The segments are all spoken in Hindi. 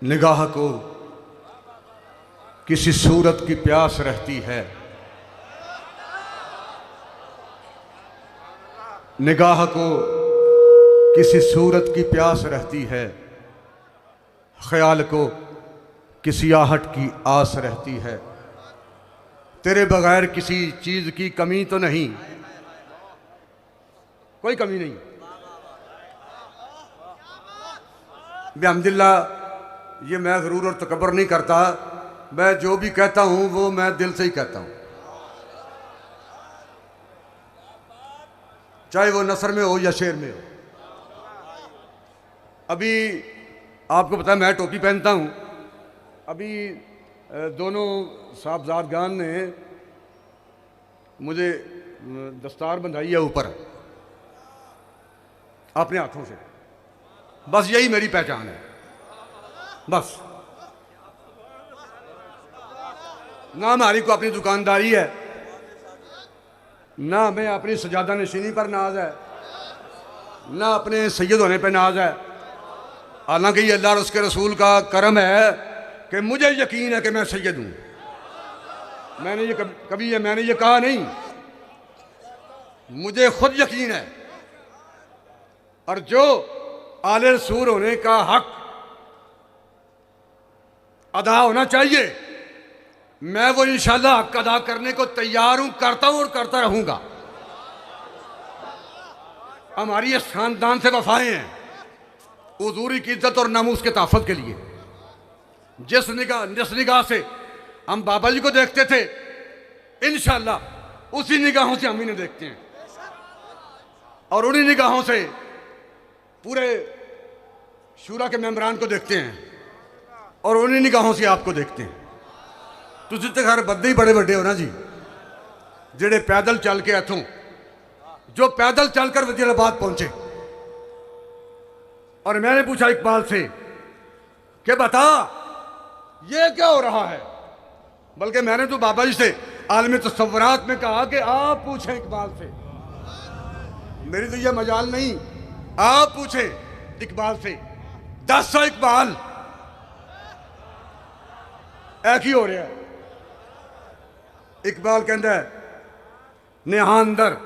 निगाह को किसी सूरत की प्यास रहती है, निगाह को किसी सूरत की प्यास रहती है, ख्याल को किसी आहट की आस रहती है। तेरे बगैर किसी चीज़ की कमी तो नहीं, कोई कमी नहीं। बिहम्दिल्लाह, ये मैं ग़रूर और तकब्बुर नहीं करता, मैं जो भी कहता हूँ वो मैं दिल से ही कहता हूँ, चाहे वो नसर में हो या शेर में हो। अभी आपको पता है मैं टोपी पहनता हूँ, अभी दोनों साहबजादगान ने मुझे दस्तार बंधाई है ऊपर अपने हाथों से, बस यही मेरी पहचान है। बस ना हमारी को अपनी दुकानदारी है, ना हमें अपनी सजादा नशीनी पर नाज है, ना अपने सैयद होने पर नाज है। हालांकि ये अल्लाह और उसके रसूल का करम है कि मुझे यकीन है कि मैं सैयद हूँ। मैंने ये कहा नहीं, मुझे खुद यकीन है। और जो आले रसूल होने का हक अदा होना चाहिए, मैं वो इंशाल्लाह हक अदा करने को तैयार हूं, करता हूं और करता रहूंगा। हमारी इस खानदान से वफाएं हैं हुजूरी की इज्जत और नामूस के तहफ़्फ़ुज़ के लिए। जिस निगाह से हम बाबा जी को देखते थे, इंशाल्लाह उसी निगाहों से हम इन्हें देखते हैं, और उन्हीं निगाहों से पूरे शूरा के मेंबरान को देखते हैं, और उन्हीं निगाहों से आपको देखते हैं। तुझे तो खैर बंदे ही बड़े बड़े हो ना जी, जेड़े पैदल चल के इथों, जो पैदल चलकर वजीराबाद पहुंचे। और मैंने पूछा इकबाल से कि बता ये क्या हो रहा है, बल्कि मैंने तो बाबा जी से आलम तसव्वुरात में कहा कि आप पूछें इकबाल से, मेरी तो ये मजाल नहीं, आप पूछें इकबाल से। 10 इकबाल एक ही हो रहा है। इकबाल कहता है नेहा अंदर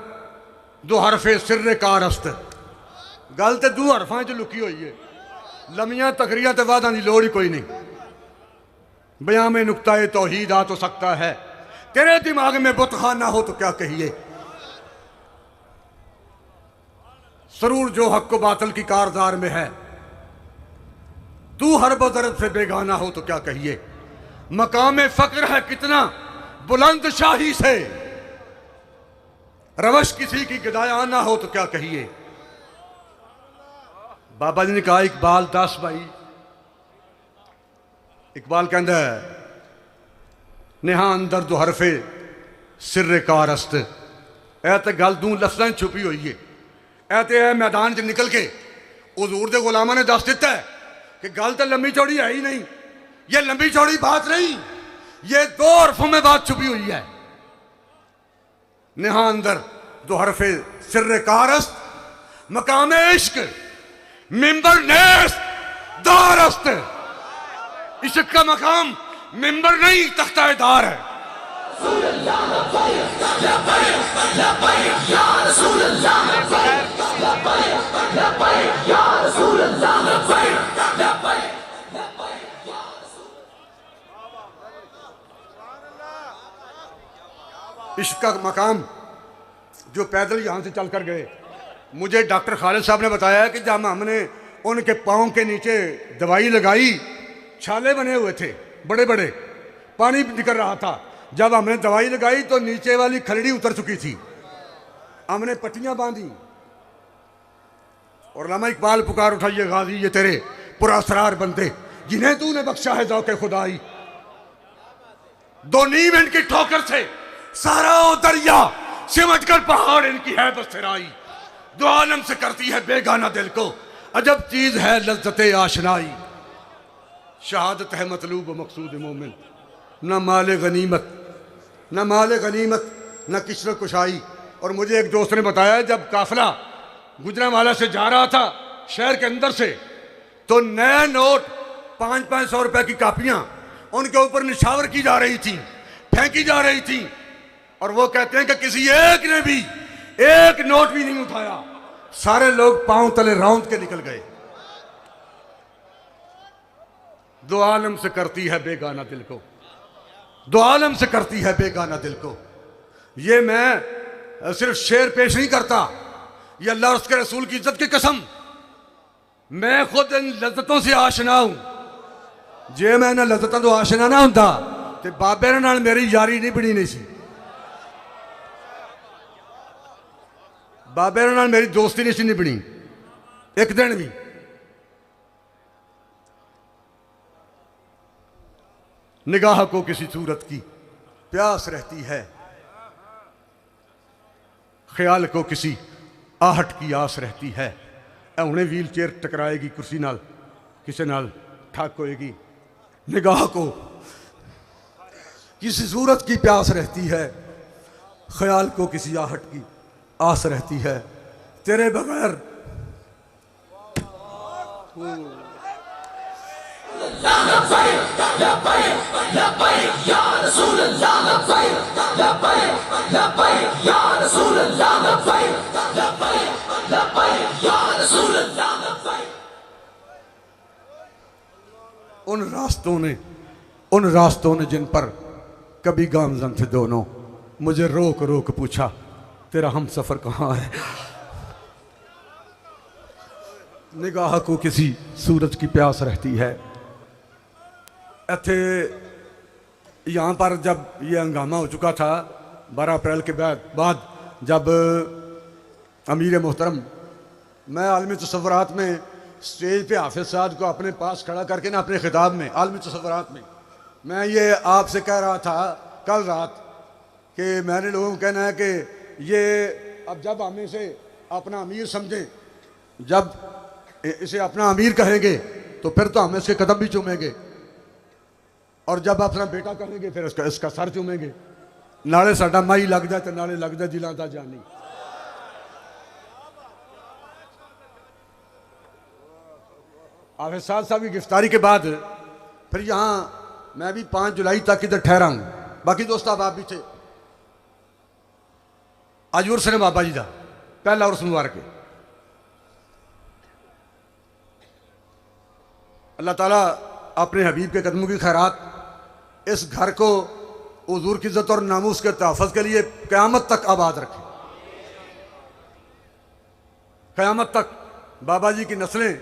दो हरफे सिर्रे कारस्त, गल तो 2 हरफां च लुकी हुई है, लमियां तकरियां ते वादा की लोड़ ही कोई नहीं। बयां में नुक्ता तौहीद आ तो सकता है, तेरे दिमाग में बुतखाना हो तो क्या कहिए। सरूर जो हक को बातल की कारदार में है, तू हर बदरत से बेगाना हो तो क्या कहिए। मकाम फक्र है कितना बुलंद शाही से, रवश किसी की गदाया ना हो तो क्या कहिए। बाबा जी ने कहा इकबाल 10 भाई। इकबाल कहता है नेहा अंदर दो हरफे सिर्रे कारस्त, ऐ तो गल 2 लफ्ज़ां छुपी हुई है। ऐ तो है मैदान च निकल के हुजूर दे गुलामा ने दस दिता है कि गल तो लंबी चौड़ी है ही नहीं, ये लंबी चौड़ी बात नहीं, ये 2 हरफों में बात छुपी हुई है। नेहा अंदर दो हरफे सिर्रे कारस्त, मकाम इश्क मिंबर नेस्त दारस्त। इश्क का मकाम मिंबर नहीं तख्ता दार है। इश्क का मकाम जो पैदल यहाँ से चलकर गए, मुझे डॉक्टर खालिद साहब ने बताया कि जब हमने उनके पाँव के नीचे दवाई लगाई, छाले बने हुए थे बड़े बड़े, पानी निकल रहा था। जब हमने दवाई लगाई तो नीचे वाली खलड़ी उतर चुकी थी, हमने पट्टियां बांधी। और अल्लामा इकबाल पुकार उठा, ये गाजी ये तेरे पुरअसरार बंदे जिन्हें तूने बख्शा है ज़ौक़े खुदाई। 2 नीम इनकी ठोकर से सारा दरिया सिमट कर पहाड़ इनकी है बसराई। 2 आलम से करती है बेगाना दिल को, अजब चीज है लज्जते आशनाई। शहादत है मतलूब मकसूद मोमिन, न माले गनीमत न किस्र कुशाई। और मुझे एक दोस्त ने बताया जब काफिला गुजरांवाला से जा रहा था शहर के अंदर से, तो नया नोट 500-500 रुपए की कापियां उनके ऊपर निछावर की जा रही थी, फेंकी जा रही थी, और वो कहते हैं कि किसी एक ने भी एक नोट भी नहीं उठाया। सारे लोग पांव तले रौंद के निकल गए। दो आलम से करती है बेगाना दिल को, दो आलम से करती है बेगाना दिल को। ये मैं सिर्फ शेर पेश नहीं करता, ये अल्लाह और उसके रसूल की इज्जत की कसम, मैं खुद इन लज्जतों से आशना हूं। जे मैं इन्हां लज्जतों तो आशना ना हुंदा ते बाबे नाल मेरी यारी नहीं बनी नहीं सी, बाबे नाल मेरी दोस्ती नहीं सी नहीं बनी एक दिन भी। निगाह को किसी सूरत की प्यास रहती है, ख्याल को किसी आहट की आस रहती है। उन्हें व्हील चेयर टकराएगी कुर्सी नाल, किसी नाल ठक होएगी। निगाह को किसी सूरत की प्यास रहती है, ख्याल को किसी आहट की आस रहती है। तेरे बगैर उन रास्तों ने जिन पर कभी गामजन थे दोनों, मुझे रोक रोक पूछा तेरा हम सफर कहाँ है। निगाह को किसी सूरज की प्यास रहती है। इत्थे यहाँ पर जब ये हंगामा हो चुका था 12 अप्रैल के बाद जब अमीर मोहतरम, मैं आलमी तसव्वुरात में स्टेज पे हाफिज साहब को अपने पास खड़ा करके ना अपने खिताब में आलमी तसव्वुरात में मैं ये आपसे कह रहा था कल रात कि मैंने लोगों को कहना है कि ये अब जब हम इसे अपना अमीर समझें, जब इसे अपना अमीर कहेंगे तो फिर तो हम इसके कदम भी चूमेंगे, और जब अपना बेटा कहेंगे फिर इसका सर चूमेंगे। नाले साडा माई लग जाए तो नाले लग जाए दिलों का जानी। हाफिज साहब की गिरफ्तारी के बाद फिर यहाँ मैं भी 5 जुलाई तक इधर ठहरा हूँ, बाकी दोस्त आप भी थे। आज उर्स ने बाबा जी का पहला उर्स मुबारक है। अल्लाह ताला अपने हबीब के कदमों की खैरात इस घर को हुजूर की इज्जत और नामूस के तहफ़्फ़ुज़ के लिए क़यामत तक आबाद रखे। क़यामत तक बाबा जी की नस्लें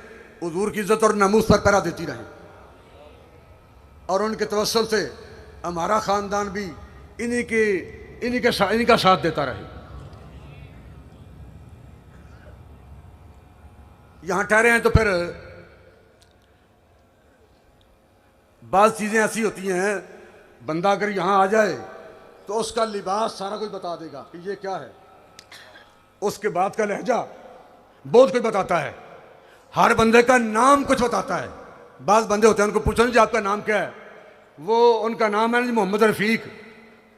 हुजूर की इज्जत और नामूस पर पहरा देती रहें, और उनके तवस्सुल से हमारा ख़ानदान भी इन्हीं का साथ देता रहे। यहाँ ठहरे हैं तो फिर बाज़ चीज़ें ऐसी होती हैं, बंदा अगर यहाँ आ जाए तो उसका लिबास सारा कुछ बता देगा कि ये क्या है, उसके बाद का लहजा बहुत कुछ बताता है, हर बंदे का नाम कुछ बताता है। बाज़ बंदे होते हैं उनको पूछो जी आपका नाम क्या है, वो उनका नाम है जी मोहम्मद रफ़ीक,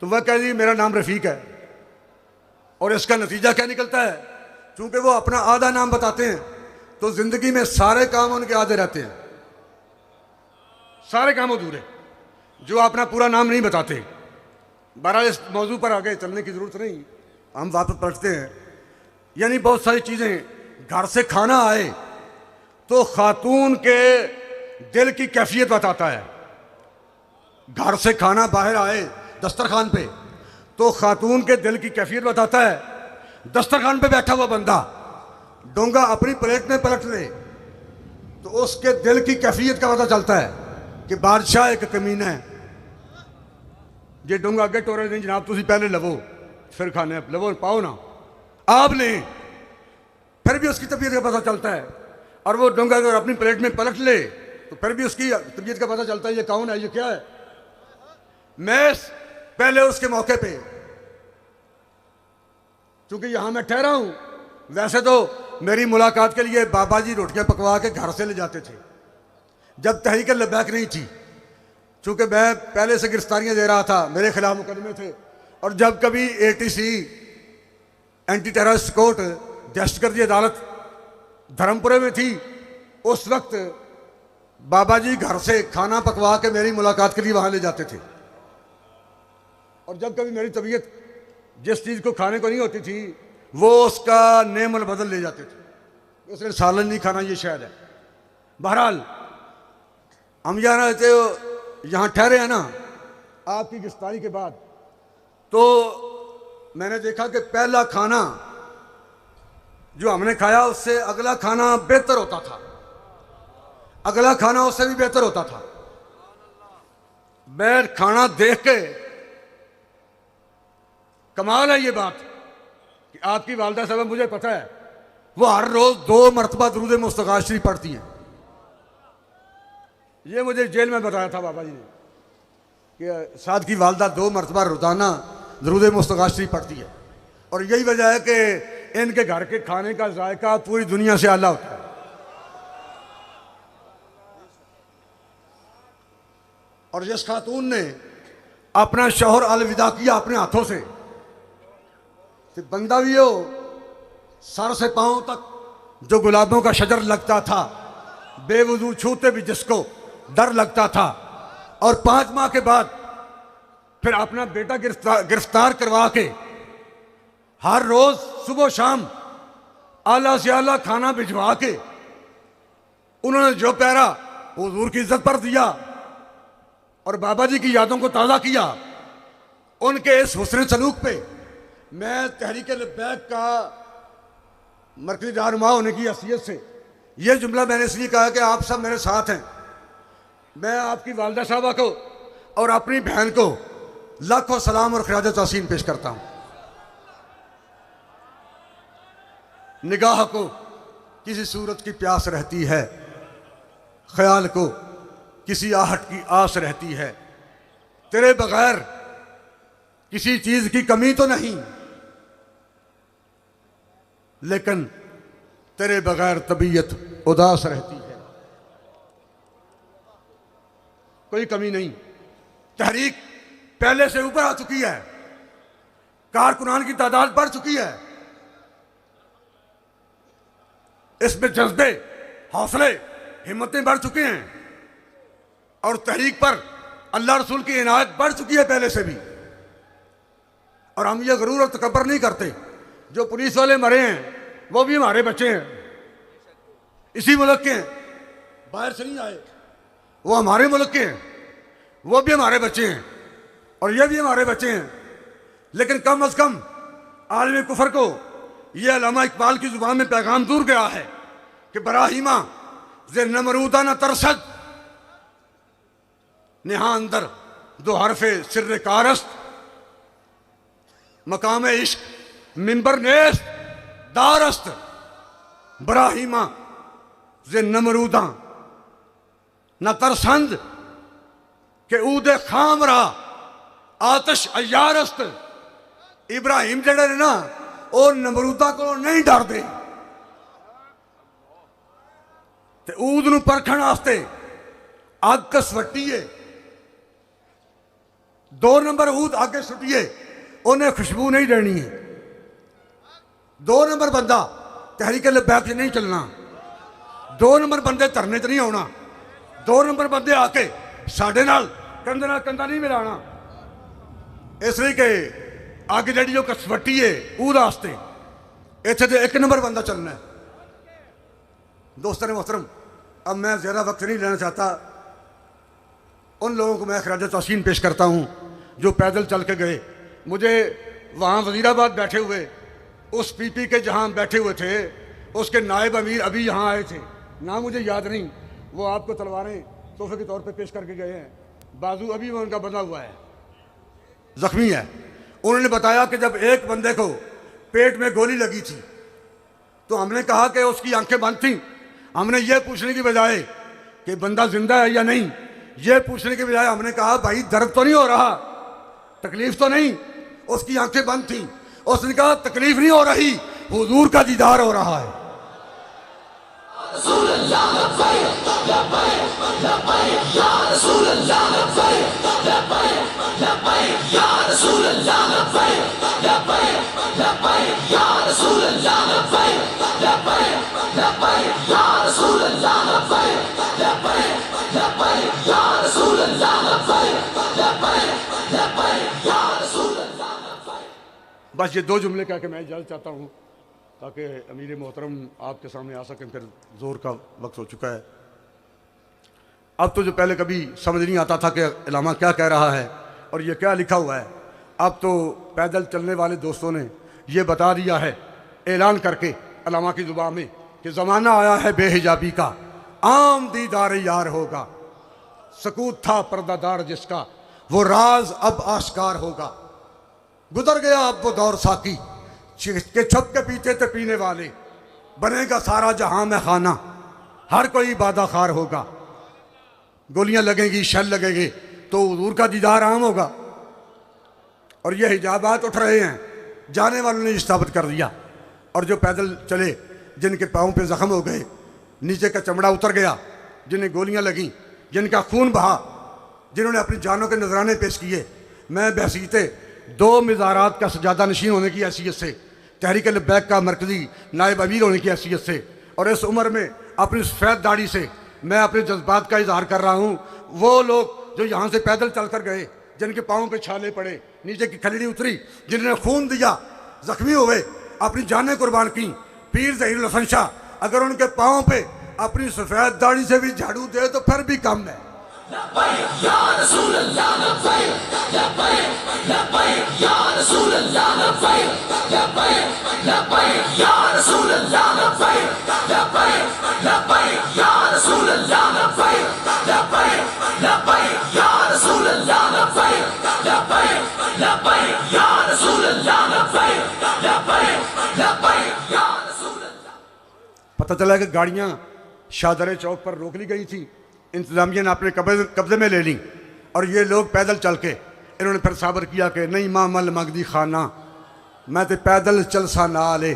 तो वह कह जी मेरा नाम रफ़ीक है, और इसका नतीजा क्या निकलता है, चूँकि वो अपना आधा नाम बताते हैं तो ज़िंदगी में सारे काम उनके आधे रहते हैं, सारे काम अधूरे जो अपना पूरा नाम नहीं बताते। बहरहाल इस मौजू पर आगे चलने की ज़रूरत नहीं, हम वापस पलटते हैं। यानी बहुत सारी चीज़ें, घर से खाना आए तो खातून के दिल की कैफियत बताता है। घर से खाना बाहर आए दस्तरखान पे तो खातून के दिल की कैफियत बताता है। दस्तरखान पे बैठा हुआ बंदा डोंगा अपनी प्लेट में पलट ले तो उसके दिल की कैफियत का पता चलता है कि बादशाह एक कमीना है। जे डोंगा अगे टोरे नहीं जनाब, तुम पहले लवो फिर खाने, लवो पाओ ना, आप लें, फिर भी उसकी तबीयत का पता चलता है। और वो डोंगा अगर अपनी प्लेट में पलट ले तो फिर भी उसकी तबीयत का पता चलता है ये कौन है, ये क्या है। मैं पहले उसके मौके पे, चूंकि यहां मैं ठहरा हूं, वैसे तो मेरी मुलाकात के लिए बाबा जी रोटियां पकवा के घर से ले जाते थे जब तहरीक लब्बैक नहीं थी, चूंकि मैं पहले से गिरफ्तारियां दे रहा था, मेरे खिलाफ मुकदमे थे। और जब कभी ATC एंटी टेररिस्ट कोर्ट दहशतगर्दी अदालत धर्मपुरे में थी, उस वक्त बाबा जी घर से खाना पकवा के मेरी मुलाकात के लिए वहां ले जाते थे। और जब कभी मेरी तबीयत जिस चीज़ को खाने को नहीं होती थी वो उसका नेमल बदल ले जाते थे। उसने सालन नहीं खाना, ये शायद है। बहरहाल हम यहाँ रहते हो, यहाँ ठहरे हैं ना आपकी गिरफ्तारी के बाद, तो मैंने देखा कि पहला खाना जो हमने खाया उससे अगला खाना बेहतर होता था, अगला खाना उससे भी बेहतर होता था। मैं खाना देख के कमाल है ये बात कि आपकी वालदा साहब, मुझे पता है वो हर रोज 2 मरतबा दुरूद मुस्तफ़ा शरीफ पढ़ती हैं। ये मुझे जेल में बताया था बाबा जी ने कि साद की वालदा 2 मरतबा रोजाना दुरूद मुस्तफ़ा शरीफ पढ़ती है। और यही वजह है कि इनके घर के खाने का जायका पूरी दुनिया से आला होता है। और जिस खातून ने अपना शौहर अलविदा किया अपने हाथों से, तो बंदा भी हो सर से पांव तक जो गुलाबों का शजर लगता था, बेवजू छूते भी जिसको डर लगता था, और 5 माह के बाद फिर अपना बेटा गिरफ्तार करवा के हर रोज सुबह शाम आला से आला खाना भिजवा के उन्होंने जो पहरा हुजूर की इज्जत पर दिया और बाबा जी की यादों को ताज़ा किया। उनके इस हुस्न सलूक पे मैं तहरीक लब्बैक का मरकज़ी रहनुमा होने की हैसियत से यह जुमला मैंने इसलिए कहा कि आप सब मेरे साथ हैं। मैं आपकी वालदा साहबा को और अपनी बहन को लाखों सलाम और खिराज तहसीन पेश करता हूँ। निगाह को किसी सूरत की प्यास रहती है, ख्याल को किसी आहट की आस रहती है, तेरे बगैर किसी चीज की कमी तो नहीं, लेकिन तेरे बगैर तबीयत उदास रहती है। कोई कमी नहीं। तहरीक पहले से ऊपर आ चुकी है, कारकुनान की तादाद बढ़ चुकी है, इसमें जज्बे, हौसले, हिम्मतें बढ़ चुके हैं और तहरीक पर अल्लाह रसूल की इनायत बढ़ चुकी है पहले से भी। और हम ये गरूर और तकब्बर नहीं करते। जो पुलिस वाले मरे हैं वो भी हमारे बच्चे हैं, इसी मुल्क के हैं, बाहर से नहीं आए, वो हमारे मुल्क के हैं, वो भी हमारे बच्चे हैं और ये भी हमारे बच्चे हैं। लेकिन कम अज कम आलम कुफर को यह अल्लामा इकबाल की जुबान में पैगाम दूर गया है कि बराहिमा जे नमरूदा न तरसद, नेहा अंदर 2 हरफे सिर्र कारस्त, मकाम इश्क मिंबर नेस्त दारस्त, बराहिमा जे नमरूदा न तरसंद के ऊदे खामरा आतश अयारस्त। इब्राहिम जड़े ने ना वो नमरूदा को नहीं डरते, ते ऊद नूं परखण वास्ते अग कसवट्टीए 2 नंबर ऊद आगे सुटिए, उन्हें खुशबू नहीं देनी है। 2 नंबर बंदा तहरीक लब्बैक नहीं चलना, 2 नंबर बंदे धरने च नहीं आना, 2 नंबर बंदे आके साडे नाल कंधे नाल कंधा नहीं मिलाना। इसलिए कि अग जी जो कसवट्टी है ऊद वास्ते इतने तो 1 नंबर बंदा चलना है। दोस्तों ने मोहतरम, अब मैं ज़्यादा वक्त नहीं लेना चाहता। उन लोगों को मैं खराज तहसीन पेश करता हूँ जो पैदल चल के गए। मुझे वहाँ वज़ीराबाद बैठे हुए उस पीपी के जहाँ बैठे हुए थे उसके नायब अमीर अभी यहाँ आए थे, ना मुझे याद नहीं, वो आपको तलवारें तोहफे के तौर पे पेश करके गए हैं। बाजू अभी वो उनका बंधा हुआ है, जख्मी है। उन्होंने बताया कि जब एक बंदे को पेट में गोली लगी थी तो हमने कहा कि उसकी आंखें बंद थीं। हमने ये पूछने की बजाय कि बंदा जिंदा है या नहीं, ये पूछने के बजाय हमने कहा भाई दर्द तो नहीं हो रहा, तकलीफ तो नहीं? उसकी आंखें बंद थीं। उसने कहा तकलीफ नहीं हो रही, हुजूर का दीदार हो रहा है। बस ये 2 जुमले कह के मैं इजाज़त चाहता हूँ ताकि अमीर मोहतरम आपके सामने आ सकें, फिर ज़ोर का वक्त हो चुका है। अब तो जो पहले कभी समझ नहीं आता था कि इलामा क्या कह रहा है और ये क्या लिखा हुआ है, अब तो पैदल चलने वाले दोस्तों ने ये बता दिया है ऐलान करके इलामा की ज़ुबान में कि ज़माना आया है बेहिजाबी का, आम दीदार यार होगा। सकूत था पर्दादार जिसका, वो राज अब आश्कार होगा। गुजर गया अब वो दौर साकी के छुप के पीते थे पीने वाले। बनेगा सारा जहां में खाना, हर कोई इबादा खार होगा। गोलियां लगेंगी, शल लगेंगे तो हुजूर का दीदार आम होगा। और ये हिजाबात उठ रहे हैं, जाने वालों ने इस्ताबत कर दिया। और जो पैदल चले, जिनके पाँव पे जख्म हो गए, नीचे का चमड़ा उतर गया, जिन्हें गोलियां लगीं, जिनका खून बहा, जिन्होंने अपनी जानों के नजराने पेश किए, मैं बहसीते 2 मज़ारात का सजादा नशीन होने की हैसियत से, तहरीक लब्बैक का मरकज़ी नायब अमीर होने की हैसियत से और इस उम्र में अपनी सफ़ेद दाढ़ी से मैं अपने जज्बात का इजहार कर रहा हूँ। वो लोग जो यहाँ से पैदल चल कर गए, जिनके पाँव पे छाले पड़े, नीचे की खलड़ी उतरी, जिन्होंने खून दिया, जख्मी हुए, अपनी जानें कुर्बान की, पीर ज़हीरुल हसन शाह अगर उनके पाँव पे अपनी सफ़ेद दाढ़ी से भी झाड़ू दे तो फिर भी कम है। पता चला कि गाड़ियां शाहदरे चौक पर रोक ली गई थी, इंतजामिया ने अपने कब्जे में ले ली और ये लोग पैदल चल के इन्होंने फिर साबर किया कि नहीं मामल मगदी खाना, मैं तो पैदल चल सा ना ले,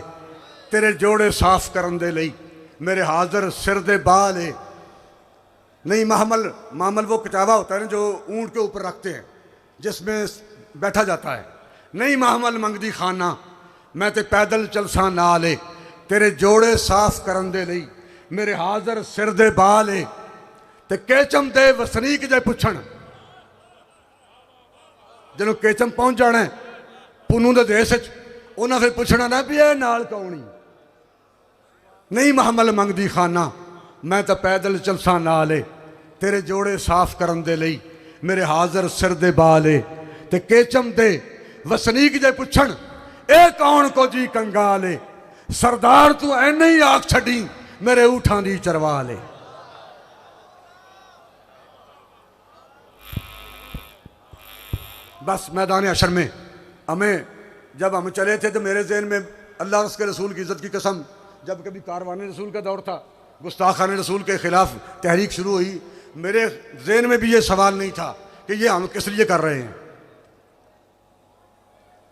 तेरे जोड़े साफ करन दे लई मेरे हाजिर सिर दे बाल है। नहीं मामल, मामल वो कचावा होता है ना जो ऊंट के ऊपर रखते हैं, जिसमें बैठा जाता है। नहीं मामल मंगदी खाना, मैं तो पैदल चल सा ना ले, तेरे जोड़े साफ करन दे लई मेरे हाजिर सिर दे बाल है। ते केचम दे वसनीक जे पुछण, जिन्हों केचम पहुंच जाना है पुनू दे देश उन्हें फिर पुछना ना भी ये नाल कौनी। नहीं महमल मंगदी खाना, मैं तो पैदल चलसा नाले, तेरे जोड़े साफ करन दे लई मेरे हाजिर सिर दे बाले। ते केचम दे वसनीक जे पुछण, ए कौन को जी कंगाले, सरदार तू ऐने ही आख छड़ी मेरे ऊठां दी चरवा ले। बस मैदान अशर में हमें जब हम चले थे तो मेरे जहन में अल्लाह और उसके रसूल की इज़्ज़त की कसम, जब कभी कारवान रसूल का दौर था, गुस्ताखान रसूल के ख़िलाफ़ तहरीक शुरू हुई, मेरे जहन में भी ये सवाल नहीं था कि ये हम किस लिए कर रहे हैं।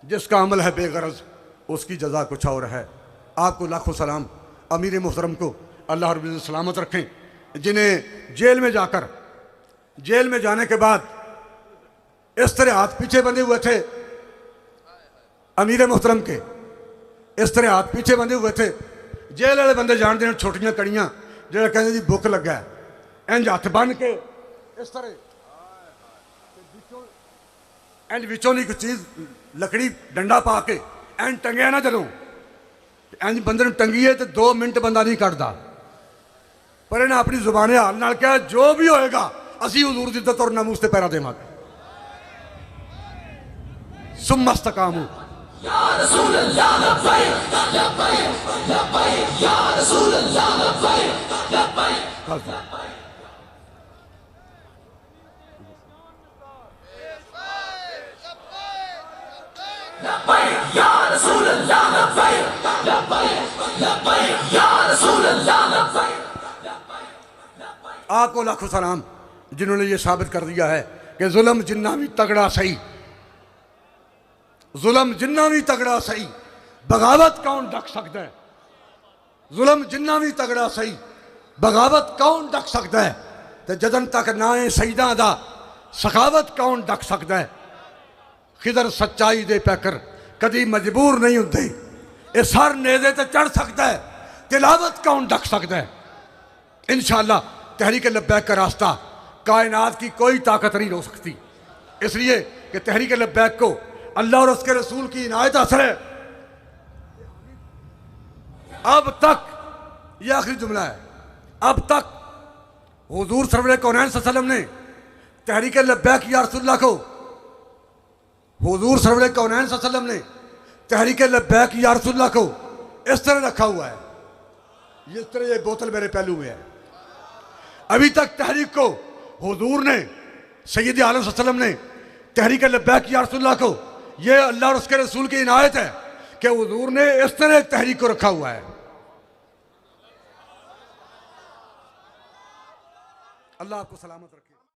जिसका अमल है बेगरज उसकी जज़ा कुछ और है। आपको लाखों सलाम, अमीर मुहतरम को अल्लाह रब्बुल इज़्ज़त सलामत रखें, जिन्हें जेल में जाकर, जेल में जाने के बाद इस तरह हाथ पीछे बंधे हुए थे अमीर मोहतरम के, इस तरह हाथ पीछे बंधे हुए थे। जेल वाले बंदे जान दें छोटियां कड़ियां जो कहते जी भुख लगा है, इंज हथ बन के इस तरह इंज विचों की चीज लकड़ी डंडा पा के इंज टंगिया ना, जदों इंज बंदे टंगीए तो 2 मिनट बंदा नहीं कटता। पर इन्हें अपनी जुबान हाल नाल कहा जो भी होएगा असी हुजूर दी इज्जत और नामूस ते पैरा देवांगे। सुम्मस्तकामू या रसूल अल्लाह लब्बैक लब्बैक लब्बैक या रसूल अल्लाह लब्बैक लब्बैक लब्बैक या रसूल अल्लाह लब्बैक लब्बैक लब्बैक या रसूल अल्लाह लब्बैक। आपको लाखों सलाम जिन्होंने ये साबित कर दिया है कि जुल्म जिन्ना भी तगड़ा सही, जुल्म जिन्ना भी तगड़ा सही, बगावत कौन ढक सकता है। जुल्म जिन्ना भी तगड़ा सही, बगावत कौन ढक सकता है। तो जदन तक नाए सईदा दा सखावत कौन ढक सकता है। खिदर सच्चाई दे पैकर कदी मजबूर नहीं होते, इस हर नेज़े ते चढ़ सकता है। तिलावत कौन ढक सकता है। इंशाअल्लाह तहरीक लब्बैक का रास्ता कायनात की कोई ताकत नहीं रोक सकती, इसलिए कि तहरीक लब्बैक को अल्लाह और उसके रसूल की इनायत हासिल है। अब तक, यह आखिरी जुमला है, अब तक हुजूर सरवर कौनैन सल्लल्लाहु अलैहि वसल्लम ने तहरीक लब्बैक या रसूलल्लाह को, हुजूर सरवर कौनैन सल्लल्लाहु अलैहि वसल्लम ने तहरीक लब्बैक या रसूलल्लाह को इस तरह रखा हुआ है, इस तरह ये बोतल मेरे पहलू में है। अभी तक तहरीक को हुजूर ने, सैयद आलम सल्लल्लाहु अलैहि वसल्लम ने तहरीक लब्बैक या रसूलल्लाह को, यह अल्लाह और उसके रसूल की इनायत है कि हुजूर ने इस तरह तहरीक को रखा हुआ है। अल्लाह आपको सलामत रखे।